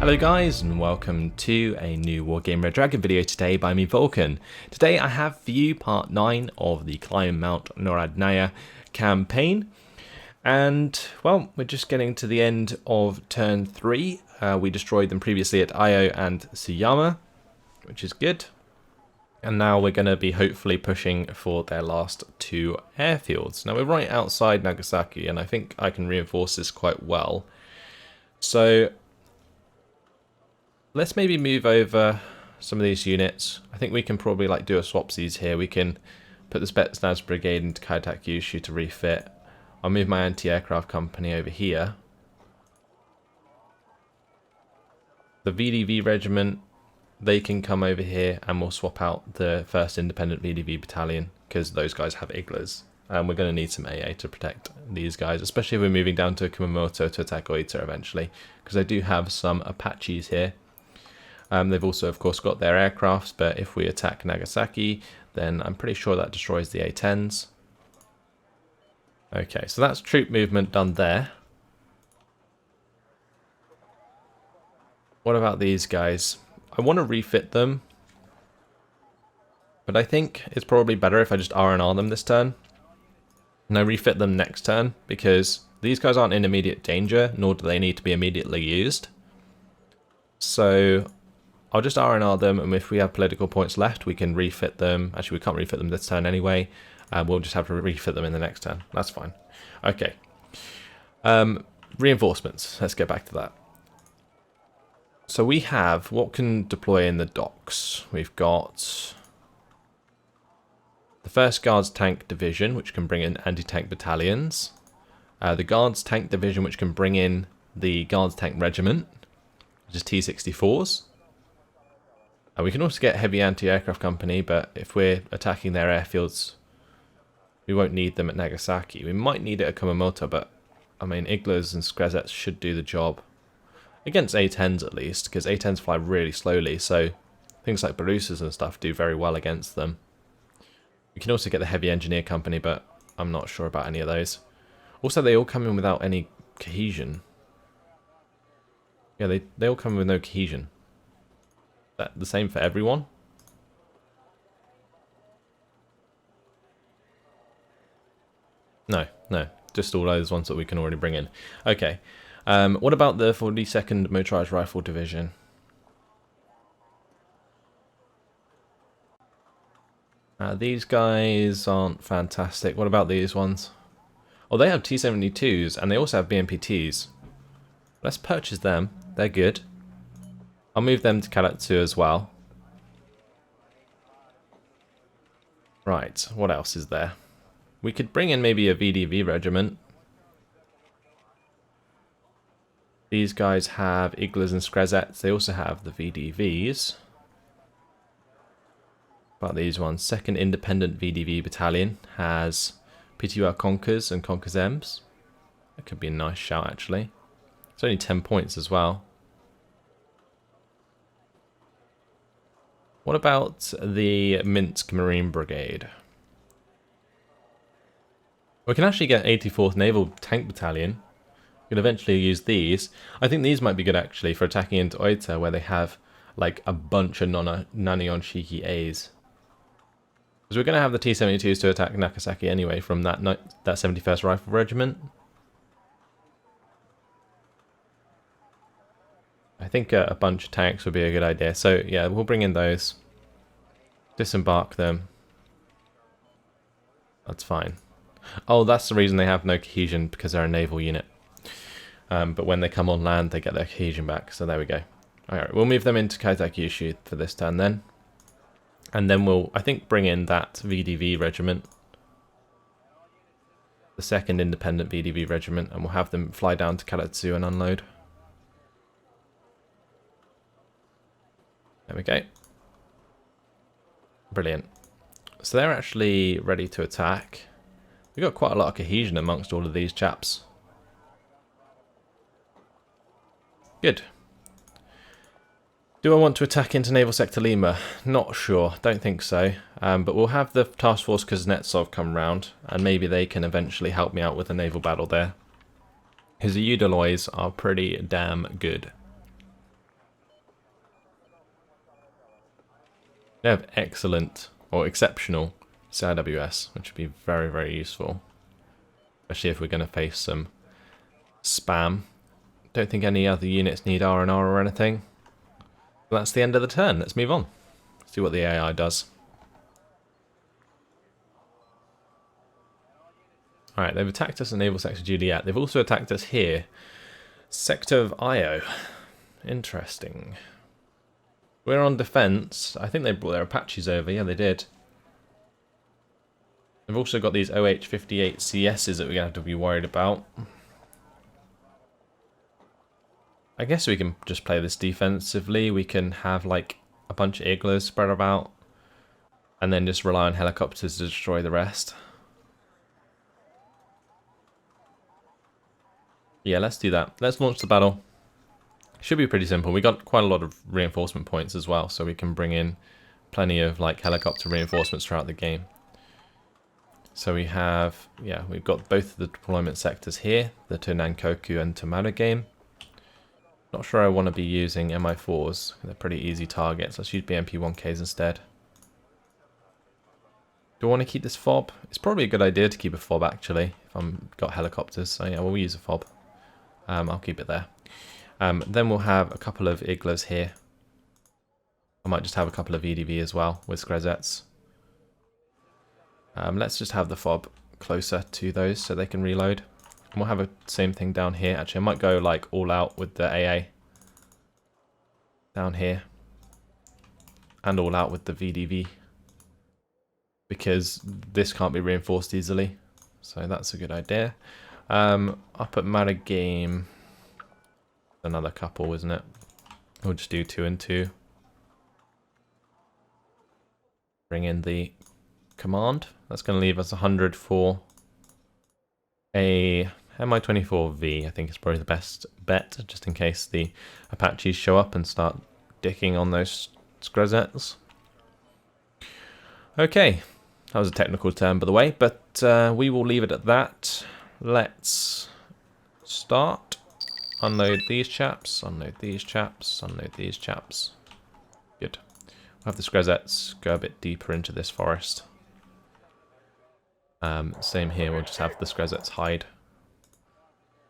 Hello guys and welcome to a new Wargame Red Dragon video today by me Vulcan. Today I have for you part 9 of the Climb Mount Narodnaya campaign, and well, we're just getting to the end of turn 3. We destroyed them previously at Io and Tsuyama, which is good, and now we're going to be hopefully pushing for their last 2 airfields. Now we're right outside Nagasaki and I think I can reinforce this quite well. So let's maybe move over some of these units. I think we can probably do a swapsies here. We can put the Spetsnaz Brigade into Kyushu to refit. I'll move my anti-aircraft company over here. The VDV regiment, they can come over here and we'll swap out the 1st Independent VDV Battalion because those guys have Iglas. And we're going to need some AA to protect these guys, especially if we're moving down to Kumamoto to attack Oita eventually, because I do have some Apaches here. They've also, of course, got their aircrafts, but if we attack Nagasaki, then I'm pretty sure that destroys the A-10s. Okay, so that's troop movement done there. What about these guys? I want to refit them, but I think it's probably better if I just R&R them this turn. And I refit them next turn, because these guys aren't in immediate danger, nor do they need to be immediately used. So I'll just R&R them, and if we have political points left, we can refit them. Actually, we can't refit them this turn anyway. We'll just have to refit them in the next turn. That's fine. Okay. Reinforcements. Let's get back to that. So we have what can deploy in the docks. We've got the 1st Guards Tank Division, which can bring in anti-tank battalions. The Guards Tank Division, which can bring in the Guards Tank Regiment, which is T-64s. We can also get Heavy Anti-Aircraft Company, but if we're attacking their airfields, we won't need them at Nagasaki. We might need it at Kumamoto, but I mean, Iglas and Skrezets should do the job. Against A-10s at least, because A-10s fly really slowly, so things like Barusas and stuff do very well against them. We can also get the Heavy Engineer Company, but I'm not sure about any of those. Also, they all come in without any cohesion. Yeah, they all come in with no cohesion. Is that the same for everyone? No, just all those ones that we can already bring in. Okay, what about the 42nd Motorized Rifle Division? These guys aren't fantastic. What about these ones? Oh, they have T-72s and they also have BMPTs. Let's purchase them. They're good. I'll move them to Kalatsu as well. Right, what else is there? We could bring in maybe a VDV regiment. These guys have Iglas and Skrezets. They also have the VDVs. What about these ones? 2nd Independent VDV Battalion has PTUR Conkers and Conkers M's. That could be a nice shout actually. It's only 10 points as well. What about the Minsk Marine Brigade? We can actually get 84th Naval Tank Battalion. We can eventually use these. I think these might be good actually for attacking into Oita, where they have like a bunch of Nanion Shiki A's. Because we're going to have the T-72s to attack Nagasaki anyway from that 71st Rifle Regiment. I think a bunch of tanks would be a good idea. So yeah, we'll bring in those. Disembark them. That's fine. Oh, that's the reason they have no cohesion, because they're a naval unit. But when they come on land, they get their cohesion back. So there we go. Alright, we'll move them into Kyushu for this turn then. And then we'll, I think, bring in that VDV regiment. The 2nd Independent VDV regiment. And we'll have them fly down to Kalatsu and unload. There we go. Brilliant. So they're actually ready to attack. We've got quite a lot of cohesion amongst all of these chaps. Good. Do I want to attack into Naval Sector Lima? Not sure. Don't think so. But we'll have the Task Force Kuznetsov come round, and maybe they can eventually help me out with a naval battle there. Because the Udalois are pretty damn good. They have excellent or exceptional CIWS, which would be very, very useful. Especially if we're going to face some spam. Don't think any other units need R&R or anything. But that's the end of the turn. Let's move on. See what the AI does. Alright, they've attacked us in Naval Sector Juliet. They've also attacked us here. Sector of Io. Interesting. We're on defense. I think they brought their Apaches over. Yeah, they did. They've also got these OH-58 CSs that we're going to have to be worried about. I guess we can just play this defensively. We can have like a bunch of igloos spread about and then just rely on helicopters to destroy the rest. Yeah, let's do that. Let's launch the battle. Should be pretty simple. We got quite a lot of reinforcement points as well, so we can bring in plenty of like helicopter reinforcements throughout the game. So we have, yeah, we've got both of the deployment sectors here, the to Nankoku and to Wargame. Not sure I want to be using MI4s. They're pretty easy targets. Let's use BMP-1Ks instead. Do I want to keep this FOB? It's probably a good idea to keep a FOB actually, if I've got helicopters. So yeah, we'll use a FOB. I'll keep it there. Then we'll have a couple of igloos here. I might just have a couple of EDV as well with Skrezettes. Let's just have the FOB closer to those so they can reload. And we'll have the same thing down here. Actually, I might go like all out with the AA. Down here. And all out with the VDV. Because this can't be reinforced easily. So that's a good idea. Up at Wargame. Another couple, isn't it? We'll just do 2 and 2. Bring in the command. That's going to leave us 100 for a Mi-24V. I think it's probably the best bet, just in case the Apaches show up and start dicking on those Skrezettes. Okay, that was a technical term, by the way, but we will leave it at that. Let's start. Unload these chaps, unload these chaps, unload these chaps. Good. We'll have the Skrezettes go a bit deeper into this forest. Same here, we'll just have the Skrezettes hide.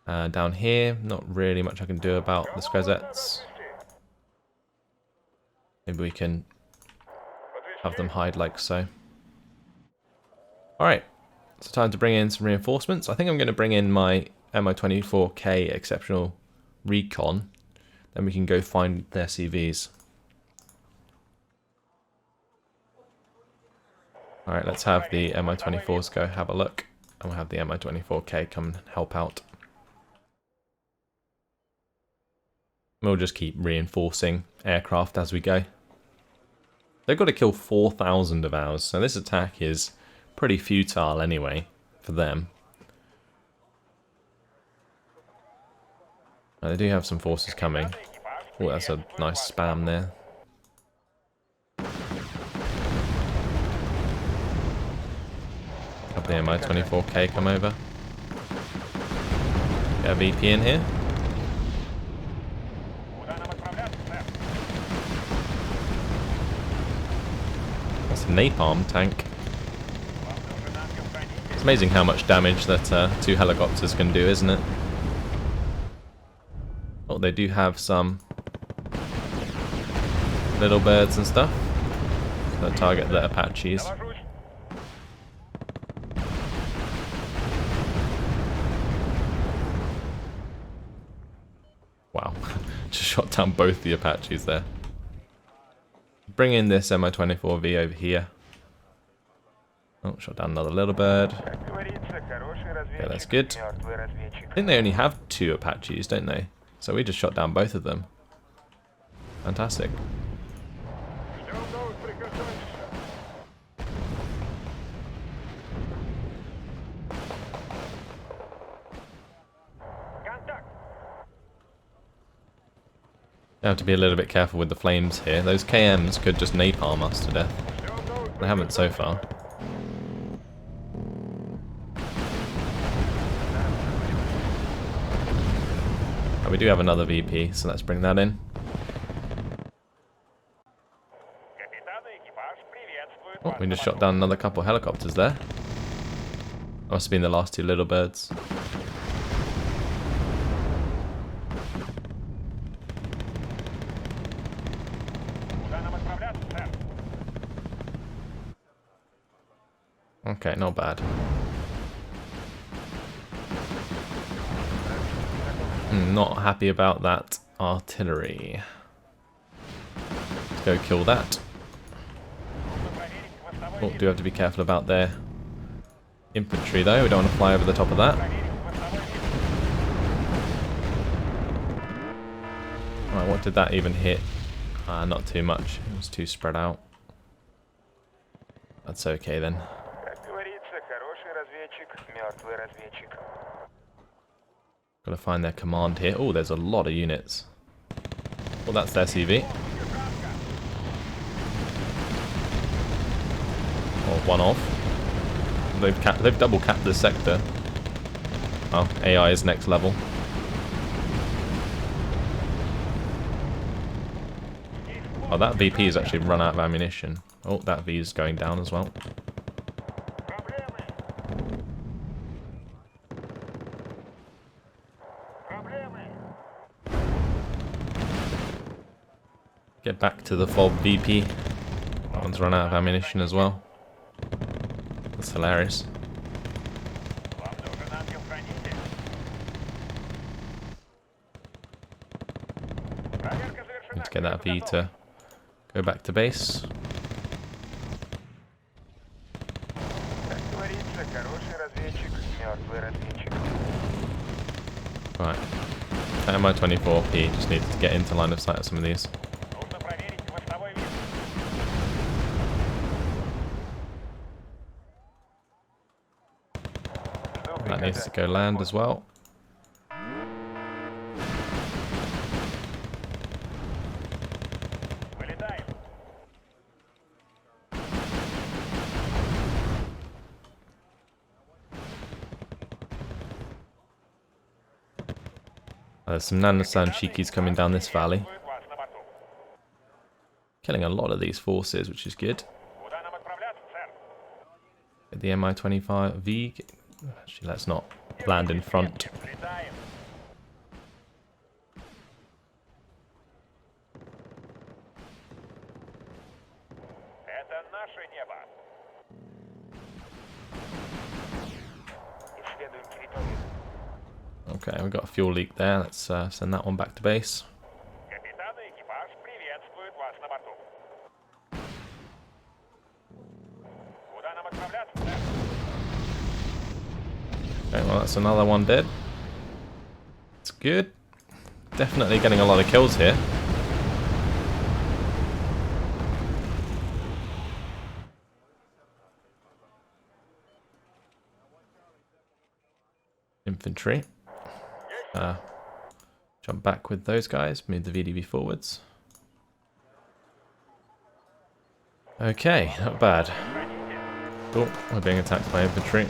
Down here, not really much I can do about the Skrezettes. Maybe we can have them hide like so. Alright, it's time to bring in some reinforcements. I think I'm going to bring in my Mi-24K exceptional recon. Then we can go find their CVs. Alright, let's have the Mi-24s go have a look. And we'll have the Mi-24K come and help out. We'll just keep reinforcing aircraft as we go. They've got to kill 4,000 of ours, so this attack is pretty futile anyway for them. Now, they do have some forces coming. Oh, that's a nice spam there. Have the Mi-24K come over. Get a VP in here. That's a napalm tank. It's amazing how much damage that 2 helicopters can do, isn't it? Oh, they do have some little birds and stuff that target the Apaches. Wow, just shot down both the Apaches there. Bring in this Mi-24V over here. Oh, shot down another little bird. Okay, that's good. I think they only have 2 Apaches, don't they? So we just shot down both of them. Fantastic. I have to be a little bit careful with the flames here. Those KMs could just napalm us to death. They haven't so far. Oh, we do have another VP, so let's bring that in. We just shot down another couple of helicopters there. Must have been the last two little birds. Okay, not bad. Not happy about that artillery. Let's go kill that. Oh, do have to be careful about their infantry though. We don't want to fly over the top of that. Right, what did that even hit? Not too much. It was too spread out. That's okay then. Gotta find their command here. Oh, there's a lot of units. Well, that's their CV. Or one off. They've double capped this sector. Oh, AI is next level. Oh, that VP has actually run out of ammunition. Oh, that V is going down as well. Get back to the FOB VP. That one's run out of ammunition as well. That's hilarious. Need to get that V to go back to base. Right. That Mi-24P just needs to get into line of sight of some of these. That needs to go land as well. There's some Nanasan Shikis coming down this valley. Killing a lot of these forces, which is good. Get the Mi-25V. Actually, let's not land in front. Okay, we've got a fuel leak there. Let's send that one back to base. Okay, well that's another one dead. It's good. Definitely getting a lot of kills here. Infantry. Jump back with those guys, move the VDV forwards. Okay, not bad. Oh, we're being attacked by infantry.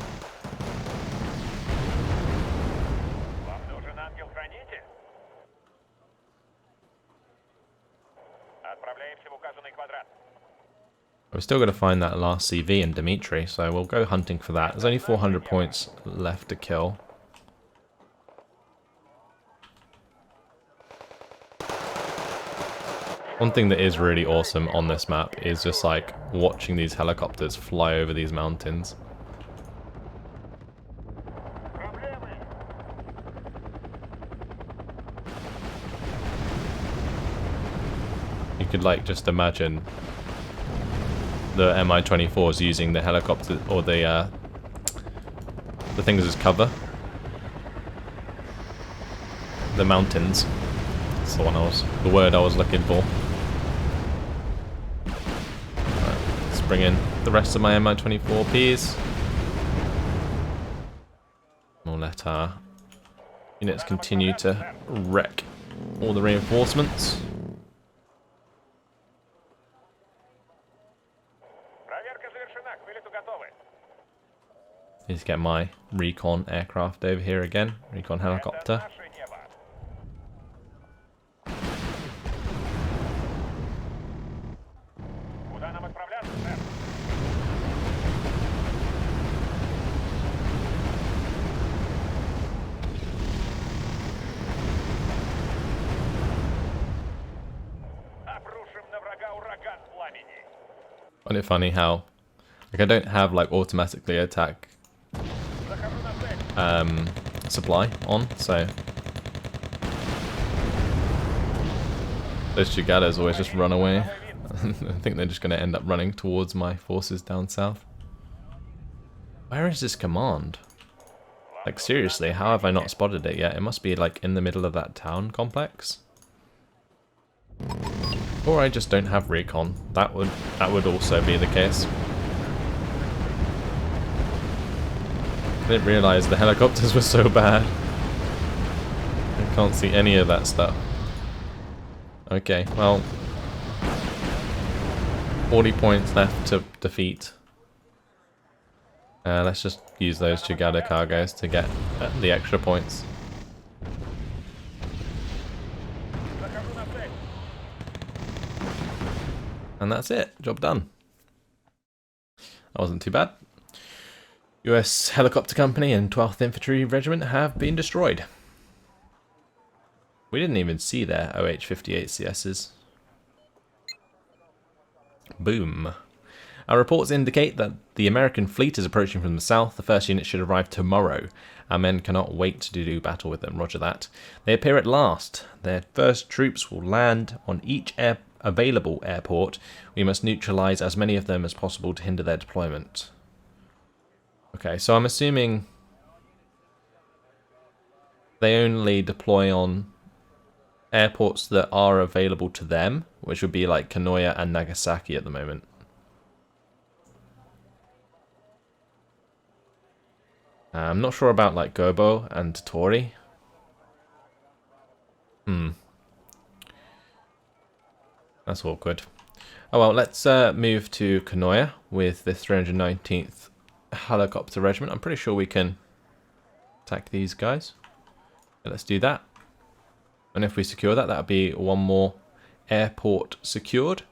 We're still going to find that last CV in Dimitri, so we'll go hunting for that. There's only 400 points left to kill. One thing that is really awesome on this map is just like watching these helicopters fly over these mountains. You could like just imagine the Mi-24s using the helicopter or the things as cover. The mountains. That's the word I was looking for. Right, let's bring in the rest of my Mi-24Ps. We'll let our units continue to wreck all the reinforcements. Need to get my recon aircraft over here again. Recon helicopter. Isn't it funny how, like, I don't have like automatically attack supply on, so those Chigadas always just run away. I think they're just going to end up running towards my forces down south. Where is this command? Like, seriously, how have I not spotted it yet? It must be like in the middle of that town complex. Or I just don't have recon. That would also be the case. I didn't realise the helicopters were so bad. I can't see any of that stuff. Okay, well, 40 points left to defeat. Let's just use those Chigada cargoes to get the extra points. And that's it. Job done. That wasn't too bad. US Helicopter Company and 12th Infantry Regiment have been destroyed. We didn't even see their OH-58 CSs. Boom. Our reports indicate that the American fleet is approaching from the south. The first unit should arrive tomorrow. Our men cannot wait to do battle with them. Roger that. They appear at last. Their first troops will land on each available airport. We must neutralize as many of them as possible to hinder their deployment. Okay, so I'm assuming they only deploy on airports that are available to them, which would be like Kanoya and Nagasaki at the moment. I'm not sure about like Gobo and Tori. That's awkward. Oh well, let's move to Kanoya with the 319th Helicopter Regiment. I'm pretty sure we can attack these guys. Yeah, let's do that. And if we secure that, that'll be one more airport secured.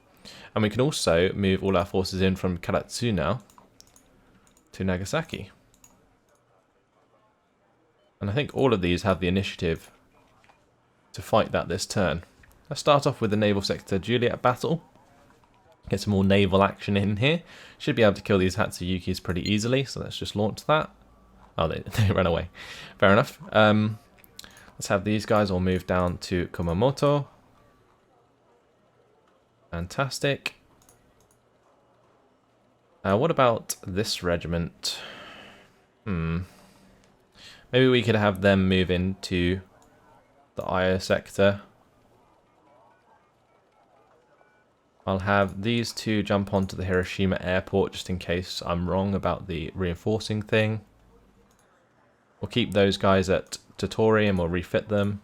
And we can also move all our forces in from Karatsu now to Nagasaki. And I think all of these have the initiative to fight that this turn. Let's start off with the Naval Sector Juliet battle. Get some more naval action in here. Should be able to kill these Hatsuyukis pretty easily, so let's just launch that. Oh, they ran away. Fair enough. Let's have these guys all move down to Kumamoto. Fantastic. What about this regiment? Maybe we could have them move into the IO sector. I'll have these two jump onto the Hiroshima airport just in case I'm wrong about the reinforcing thing. We'll keep those guys at Totori and we'll refit them.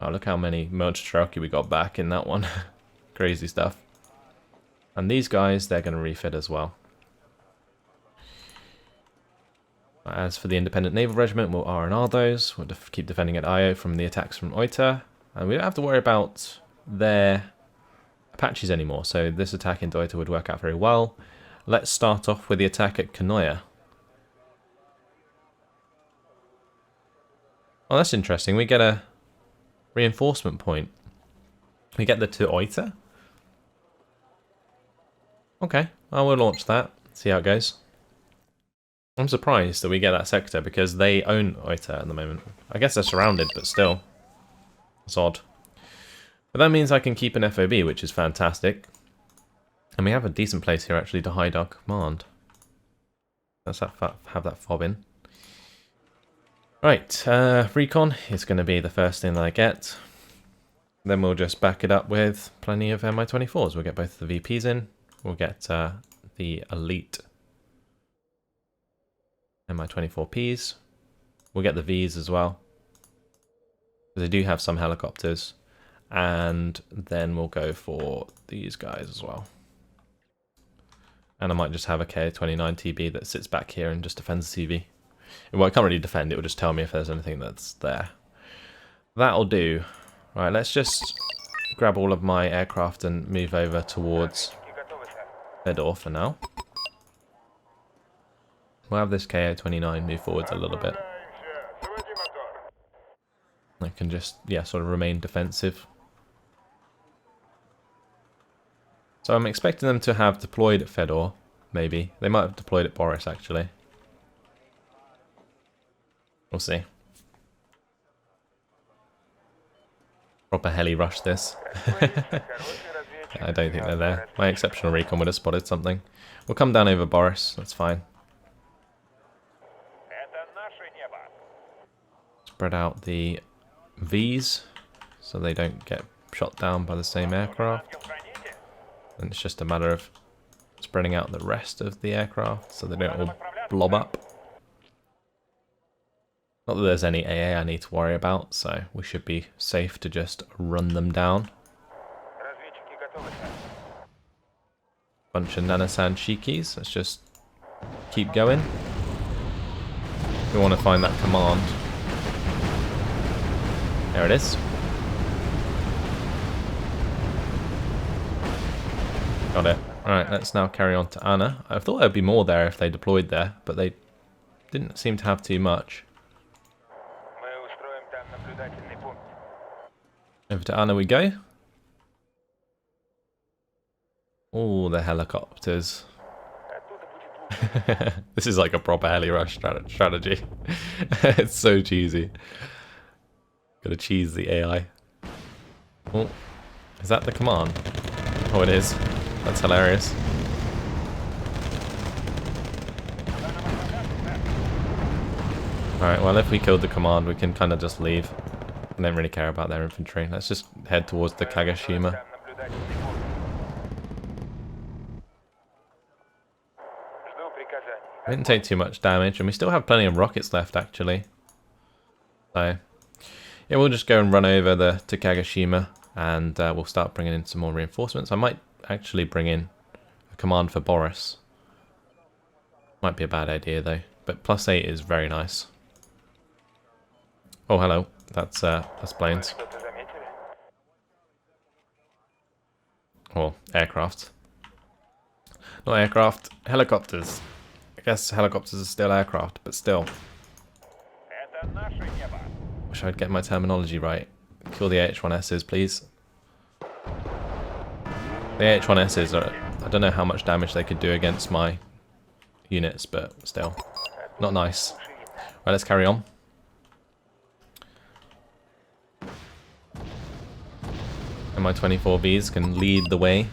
Oh, look how many Mochitroki we got back in that one. Crazy stuff. And these guys, they're going to refit as well. As for the Independent Naval Regiment, we'll R&R those. We'll keep defending at Io from the attacks from Oita. And we don't have to worry about their Apaches anymore, so this attack into Oita would work out very well. Let's start off with the attack at Kanoya. Oh, that's interesting. We get a reinforcement point. We get the to Oita. Okay, well, we'll launch that. See how it goes. I'm surprised that we get that sector because they own Oita at the moment. I guess they're surrounded, but still. It's odd. But that means I can keep an FOB, which is fantastic. And we have a decent place here actually to hide our command. Let's have that fob in. Right, recon is going to be the first thing that I get. Then we'll just back it up with plenty of Mi-24s. We'll get both the VPs in. We'll get the elite Mi-24Ps. We'll get the Vs as well. They do have some helicopters. And then we'll go for these guys as well. And I might just have a Ka-29 TB that sits back here and just defends the CV. Well, I can't really defend, it will just tell me if there's anything that's there. That'll do. Right, let's just grab all of my aircraft and move over towards Fedor for now. We'll have this Ka-29 move forwards a little bit. I can just, yeah, sort of remain defensive. So I'm expecting them to have deployed at Fedor, maybe. They might have deployed at Boris, actually. We'll see. Proper heli rush this. I don't think they're there. My exceptional recon would have spotted something. We'll come down over Boris, that's fine. Spread out the Vs so they don't get shot down by the same aircraft. And it's just a matter of spreading out the rest of the aircraft so they don't all blob up. Not that there's any AA I need to worry about, so we should be safe to just run them down. Bunch of Nanasan Shikis, let's just keep going. We want to find that command. There it is. Got it. Alright, let's now carry on to Anna. I thought there'd be more there if they deployed there, but they didn't seem to have too much. Over to Anna we go. Oh, the helicopters. This is like a proper heli rush strategy. It's so cheesy. Gotta cheese the AI. Oh, is that the command? Oh, it is. That's hilarious. Alright, well, if we killed the command, we can kind of just leave. I don't really care about their infantry. Let's just head towards the Kagoshima. We didn't take too much damage, and we still have plenty of rockets left, actually. So, yeah, we'll just go and run over to Kagoshima, and we'll start bringing in some more reinforcements. I might actually bring in a command for Boris. Might be a bad idea, though. But +8 is very nice. Oh, hello. That's planes. Or aircraft. Not aircraft, helicopters. I guess helicopters are still aircraft, but still. Wish I'd get my terminology right. Kill the AH-1Ss, please. The AH-1Ss are... I don't know how much damage they could do against my units, but still. Not nice. Right, let's carry on. And my 24Vs can lead the way.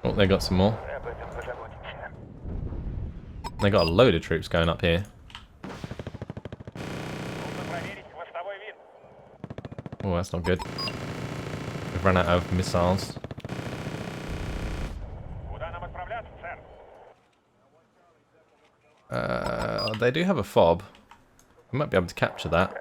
Oh, they got some more. They got a load of troops going up here. Oh, that's not good. We've run out of missiles. They do have a fob. We might be able to capture that.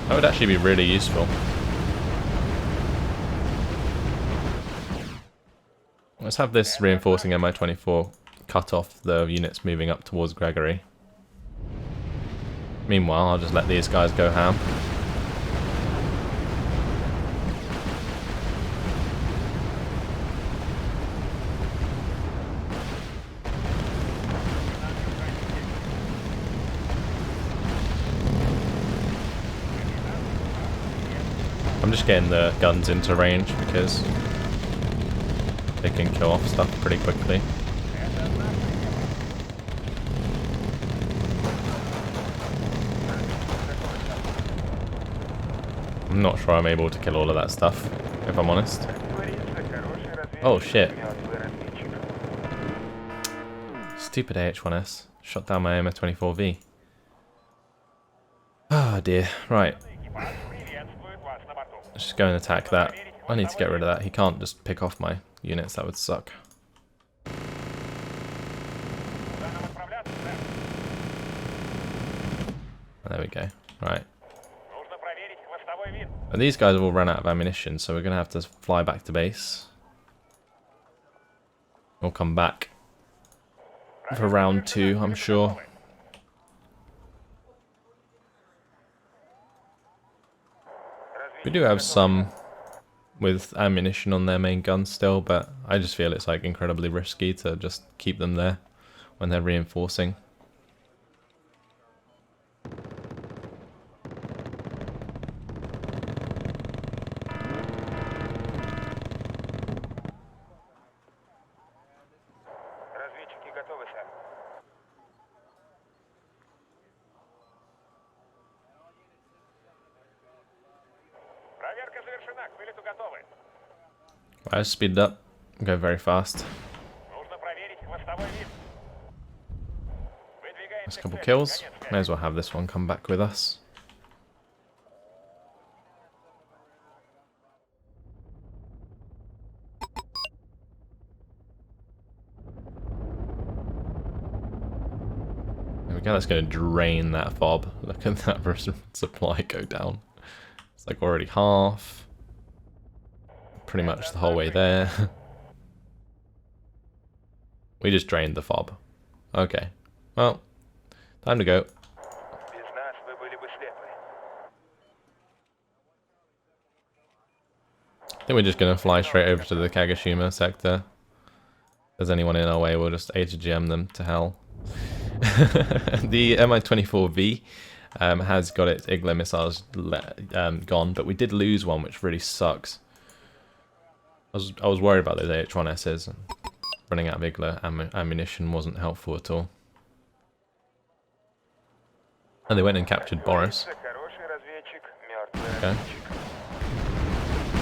That would actually be really useful. Let's have this reinforcing Mi-24 cut off the units moving up towards Gregory. Meanwhile, I'll just let these guys go ham. I'm just getting the guns into range because they can kill off stuff pretty quickly. I'm not sure I'm able to kill all of that stuff, if I'm honest. Oh shit. Stupid AH-1S. Shot down my Mi-24V. Ah, dear. Right. Let's just go and attack that. I need to get rid of that. He can't just pick off my units. That would suck. There we go. Right. And these guys have all run out of ammunition, so we're going to have to fly back to base. We'll come back for round 2, I'm sure. We do have some with ammunition on their main guns still, but I just feel it's like incredibly risky to just keep them there when they're reinforcing. I speed it up, go very fast. That's a couple kills. May as well have this one come back with us. There we go, that's going to drain that fob. Look at that supply go down. It's like already half. Pretty much the whole way there. We just drained the fob. Okay. Well, time to go. I think we're just going to fly straight over to the Kagoshima sector. If there's anyone in our way, we'll just ATGM them to hell. The Mi-24V has got its Igla missiles gone, but we did lose one, which really sucks. I was worried about those AH-1Ss. Running out of Igla ammunition wasn't helpful at all. And they went and captured Boris. Okay.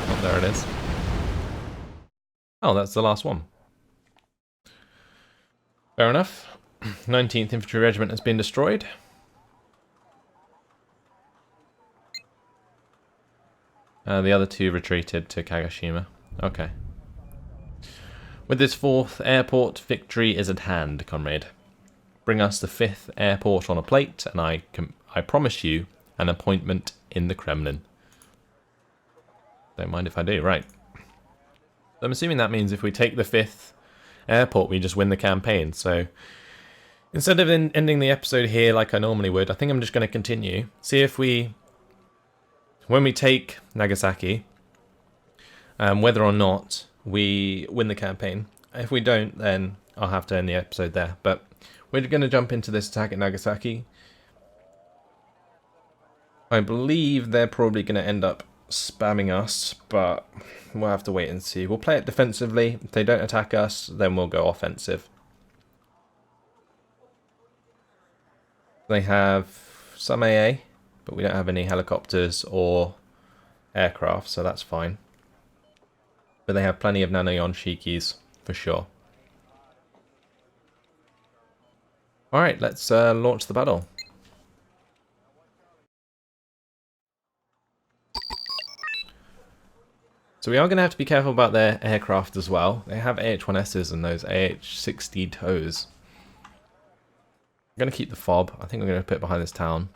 Oh, there it is. Oh, that's the last one. Fair enough. 19th Infantry Regiment has been destroyed. The other two retreated to Kagoshima. Okay. With this 4th airport, victory is at hand, comrade. Bring us the 5th airport on a plate, and I promise you an appointment in the Kremlin. Don't mind if I do, right. I'm assuming that means if we take the 5th airport, we just win the campaign. So instead of ending the episode here like I normally would, I think I'm just going to continue. See if when we take Nagasaki, whether or not we win the campaign. If we don't, then I'll have to end the episode there. But we're going to jump into this attack at Nagasaki. I believe they're probably going to end up spamming us, but we'll have to wait and see. We'll play it defensively. If they don't attack us, then we'll go offensive. They have some AA, but we don't have any helicopters or aircraft, so that's fine. But they have plenty of nano-ion Shikis, for sure. Alright, let's launch the battle. So we are going to have to be careful about their aircraft as well. They have AH-1Ss and those AH-60 TOWs. I'm going to keep the FOB. I think we're going to put it behind this town.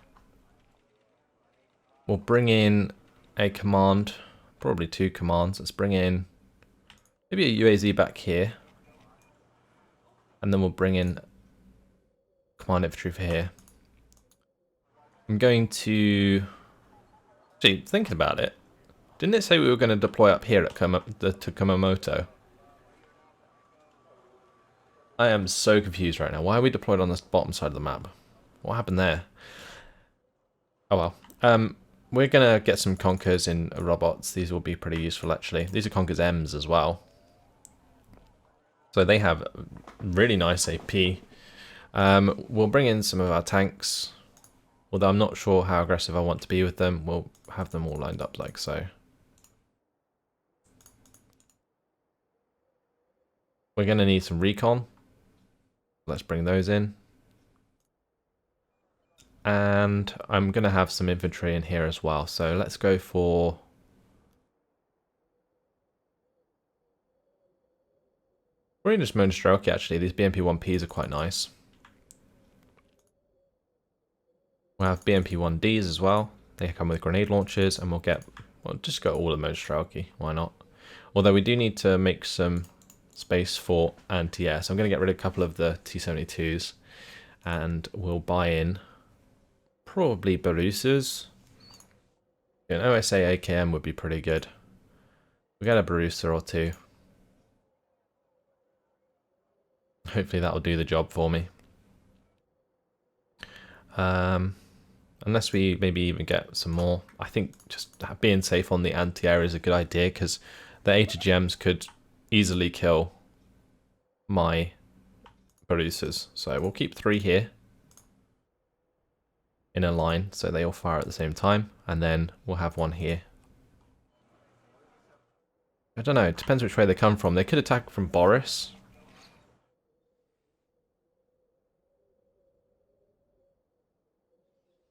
We'll bring in a command, probably 2 commands. Let's bring in maybe a UAZ back here. And then we'll bring in command infantry for here. I'm going to... Actually, thinking about it, didn't it say we were going to deploy up here at to Kumamoto? I am so confused right now. Why are we deployed on this bottom side of the map? What happened there? Oh well. We're going to get some Conkers in robots. These will be pretty useful actually. These are Conkers M's as well. So they have really nice AP. We'll bring in some of our tanks. Although I'm not sure how aggressive I want to be with them. We'll have them all lined up like so. We're going to need some recon. Let's bring those in. And I'm going to have some infantry in here as well. So let's go for... We're in just Monostroke actually. These BMP-1Ps are quite nice. We'll have BMP-1Ds as well. They come with grenade launchers and we'll just go all the Monostroke. Why not? Although we do need to make some space for anti-air. So I'm going to get rid of a couple of the T-72s and we'll buy in probably Borusas. An OSA AKM would be pretty good. We get a Barusa or two. Hopefully that'll do the job for me. Unless we maybe even get some more. I think just being safe on the anti-air is a good idea, because the ATGMs could easily kill my Barusas. So we'll keep 3 here in a line so they all fire at the same time, and then we'll have 1 here. I don't know, it depends which way they come from. They could attack from Boris.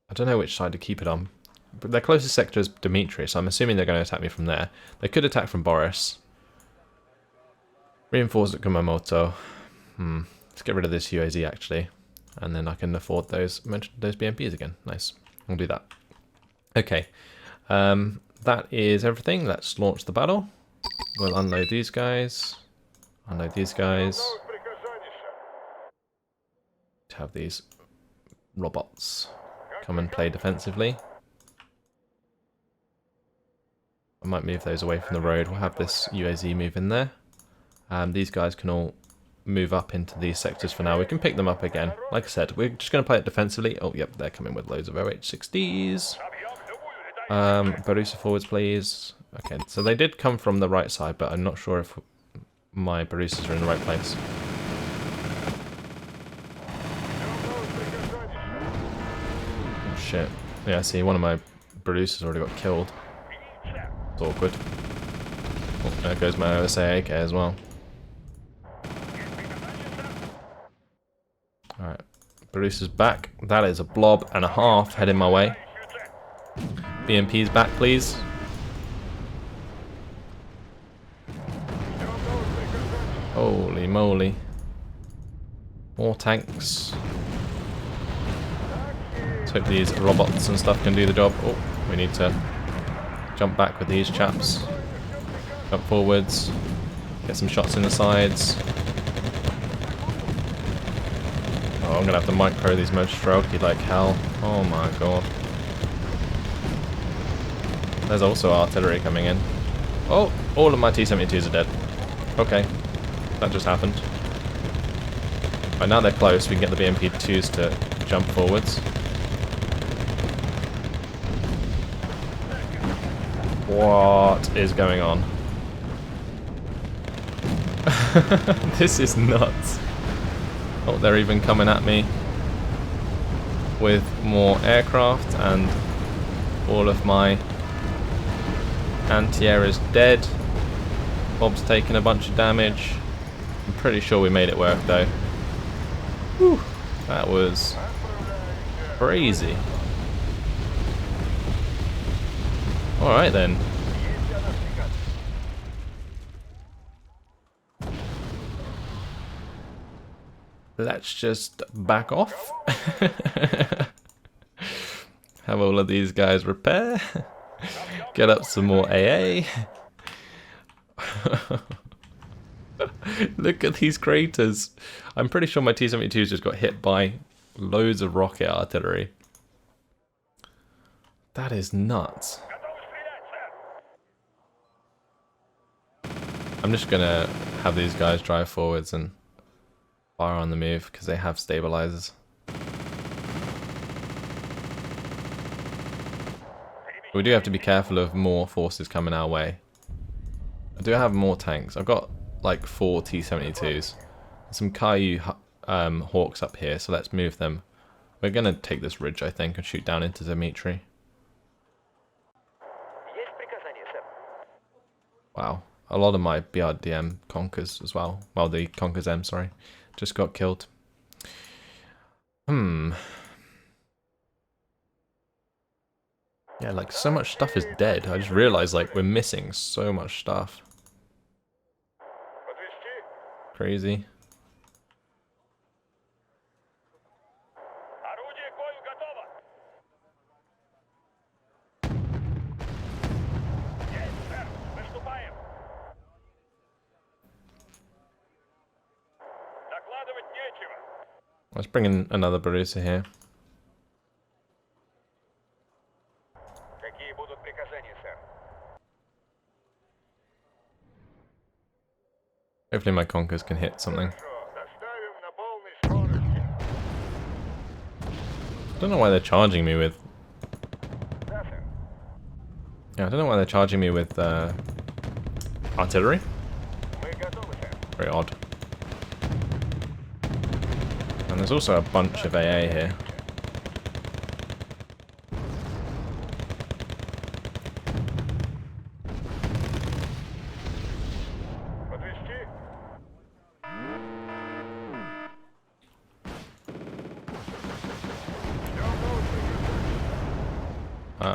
I don't know which side to keep it on. But their closest sector is Dimitri, so I'm assuming they're going to attack me from there. They could attack from Boris. Reinforce at Kumamoto. Let's get rid of this UAZ actually. And then I can afford those BMPs again. Nice. We'll do that. Okay. That is everything. Let's launch the battle. We'll unload these guys. Unload these guys. To have these robots come and play defensively. I might move those away from the road. We'll have this UAZ move in there. These guys can all move up into these sectors for now. We can pick them up again. Like I said, we're just going to play it defensively. Oh, yep, they're coming with loads of OH-60s. Barusa forwards, please. Okay, so they did come from the right side, but I'm not sure if my Barusas are in the right place. Oh, shit. Yeah, see, one of my Barusas already got killed. It's awkward. Oh, there goes my OSA AK as well. Alright, Barusa's back. That is a blob and a half heading my way. BMP's back, please. Holy moly. More tanks. Let's hope these robots and stuff can do the job. Oh, we need to jump back with these chaps. Jump forwards. Get some shots in the sides. Oh, I'm gonna have to micro these Mostrelki like hell. Oh my god. There's also artillery coming in. Oh, all of my T-72s are dead. Okay, that just happened. Right, now they're close, we can get the BMP-2s to jump forwards. What is going on? This is nuts. Oh, they're even coming at me with more aircraft, and all of my anti-air is dead. Bob's taking a bunch of damage. I'm pretty sure we made it work though. Whew, that was crazy. Alright then. Let's just back off. Have all of these guys repair. Get up some more AA. Look at these craters. I'm pretty sure my T-72s just got hit by loads of rocket artillery. That is nuts. I'm just gonna have these guys drive forwards and fire on the move because they have stabilizers. We do have to be careful of more forces coming our way. I do have more tanks. I've got like 4 T-72s. Some Caillou Hawks up here, so let's move them. We're going to take this ridge, I think, and shoot down into Dimitri. Wow. A lot of my BRDM Conkers as well. Well, the Conkers M, sorry. Just got killed. Yeah, like, so much stuff is dead. I just realized, like, we're missing so much stuff. Crazy. Let's bring in another Barusa here. Hopefully my conkers can hit something. I don't know why they're charging me with... Yeah, I don't know why they're charging me with artillery. Very odd. And there's also a bunch of AA here.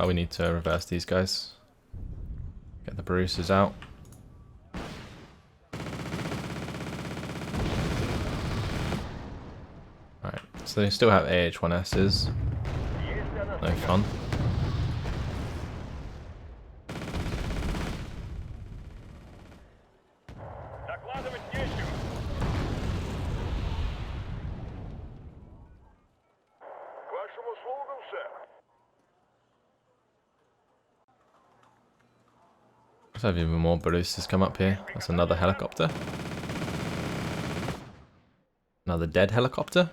We need to reverse these guys. Get the Bruces out. Alright, so they still have AH-1Ss. No fun. Let's have even more ballistas come up here. That's another helicopter. Another dead helicopter.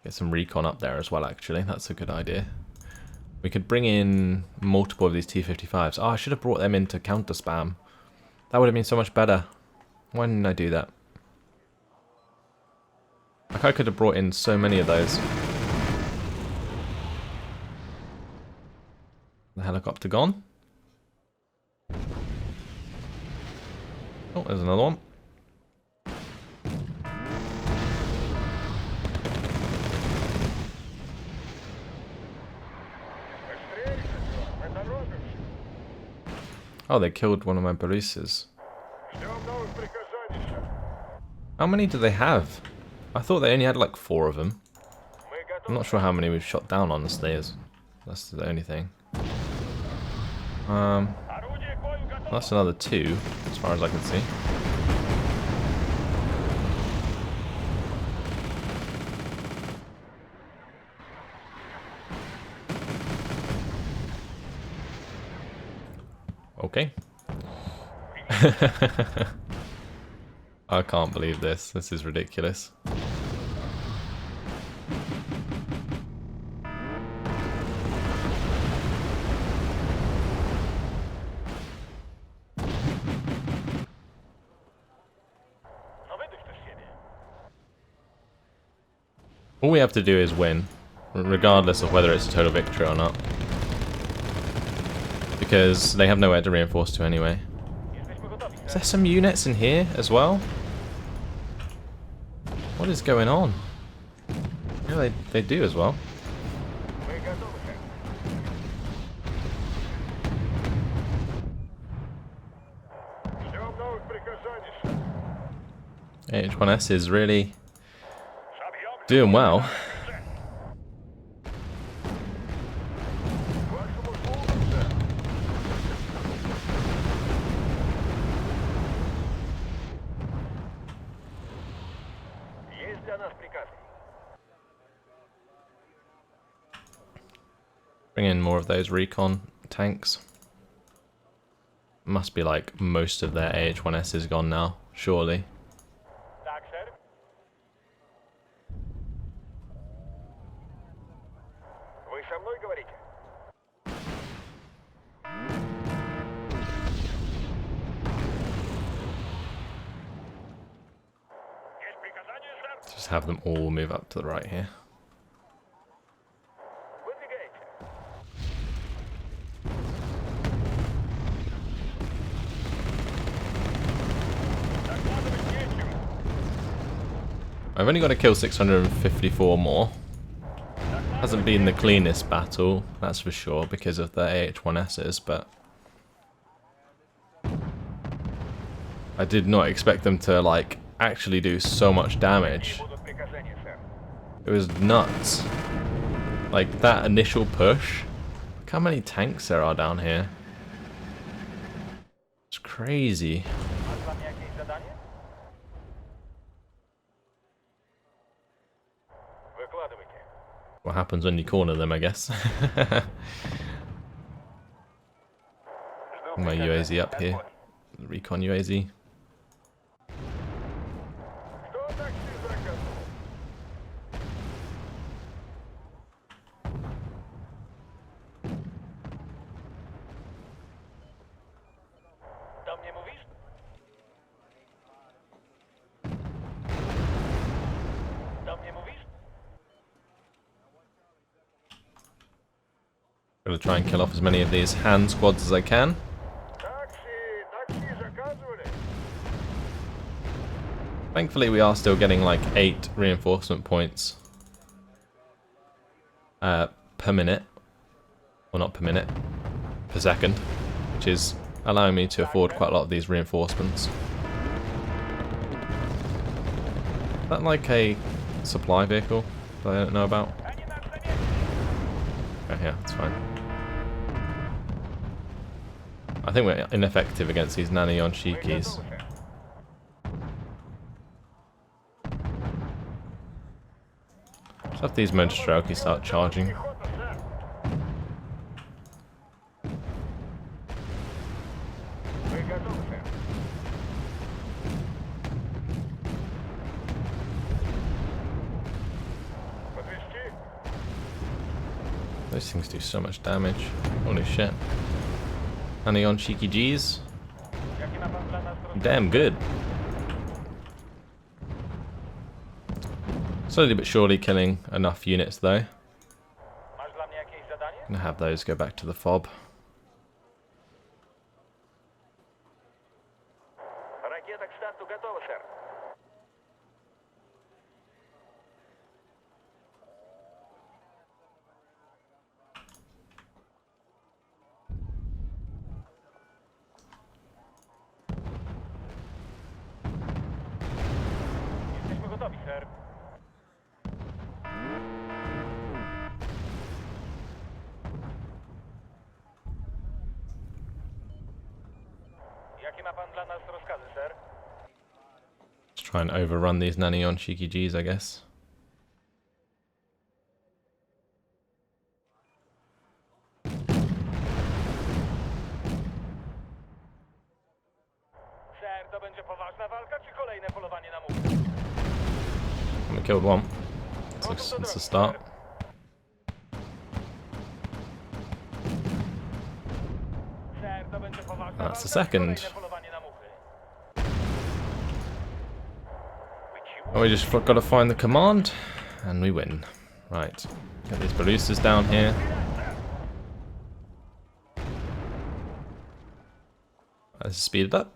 Get some recon up there as well, actually. That's a good idea. We could bring in multiple of these T-55s. Oh, I should have brought them in to counter spam. That would have been so much better. Why didn't I do that? Like, I could have brought in so many of those. The helicopter gone. Oh, there's another one. Oh, they killed one of my baristas. How many do they have? I thought they only had like 4 of them. I'm not sure how many we've shot down, honestly. That's the only thing. That's another 2, as far as I can see. Okay. I can't believe this. This is ridiculous. All we have to do is win, regardless of whether it's a total victory or not. Because they have nowhere to reinforce to anyway. Is there some units in here as well? What is going on? Yeah, they do as well. AH-1S is really doing well. Bring in more of those recon tanks. Must be like most of their AH-1S is gone now, surely. Just have them all move up to the right here. I've only got to kill 654 more. Hasn't been the cleanest battle, that's for sure, because of the AH-1Ss, but I did not expect them to, like, actually do so much damage. It was nuts. Like, that initial push. Look how many tanks there are down here. It's crazy. What happens when you corner them, I guess. My UAZ up here. Recon UAZ. Gonna try and kill off as many of these hand squads as I can. Thankfully we are still getting like 8 reinforcement points per minute. Well, not per minute, per second, which is allowing me to afford quite a lot of these reinforcements. Is that like a supply vehicle that I don't know about? Oh yeah, that's fine. I think we're ineffective against these Nanion-shikis. Just have these Monstrelki start charging. Those things do so much damage. Holy shit. Nanion-shiki Gs. Damn good. Slowly but surely killing enough units though. Gonna have those go back to the FOB. Let's try and overrun these Nanion-shiki Gs, I guess. We killed one. That's a start. That's the second. And we just got to find the command, and we win. Right, get these ballistas down here. Let's speed it up.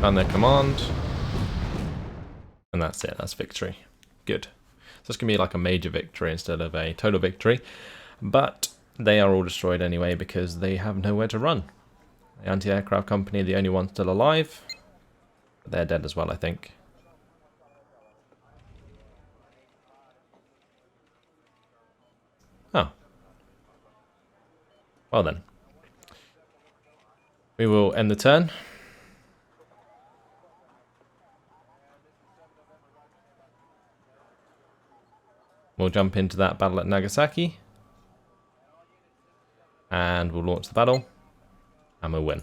Found their command. And that's it, that's victory. Good. So it's going to be like a major victory instead of a total victory. But they are all destroyed anyway because they have nowhere to run. The anti-aircraft company, the only one still alive. But they're dead as well, I think. Oh. Well then. We will end the turn. We'll jump into that battle at Nagasaki. And we'll launch the battle. And we'll win.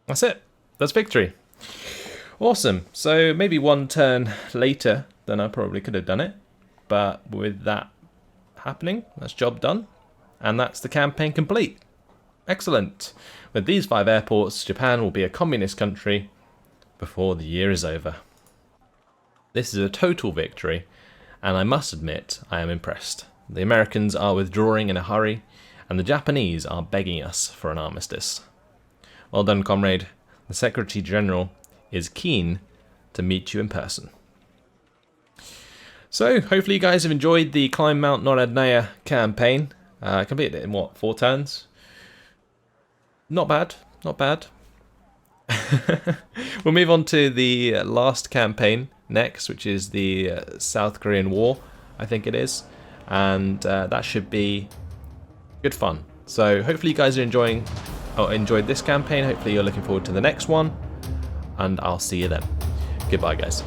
That's it. That's victory. Awesome. So maybe one turn later than I probably could have done it. But with that happening, that's job done. And that's the campaign complete. Excellent. With these 5 airports, Japan will be a communist country before the year is over. This is a total victory, and I must admit, I am impressed. The Americans are withdrawing in a hurry, and the Japanese are begging us for an armistice. Well done, comrade. The Secretary General is keen to meet you in person. So, hopefully you guys have enjoyed the Climb Mount Narodnaya campaign. I completed it in, what, 4 turns? Not bad, not bad. We'll move on to the last campaign next, which is the South Korean War, I think it is. and that should be good fun. So hopefully you guys are enjoyed this campaign. Hopefully you're looking forward to the next one, and I'll see you then. Goodbye, guys.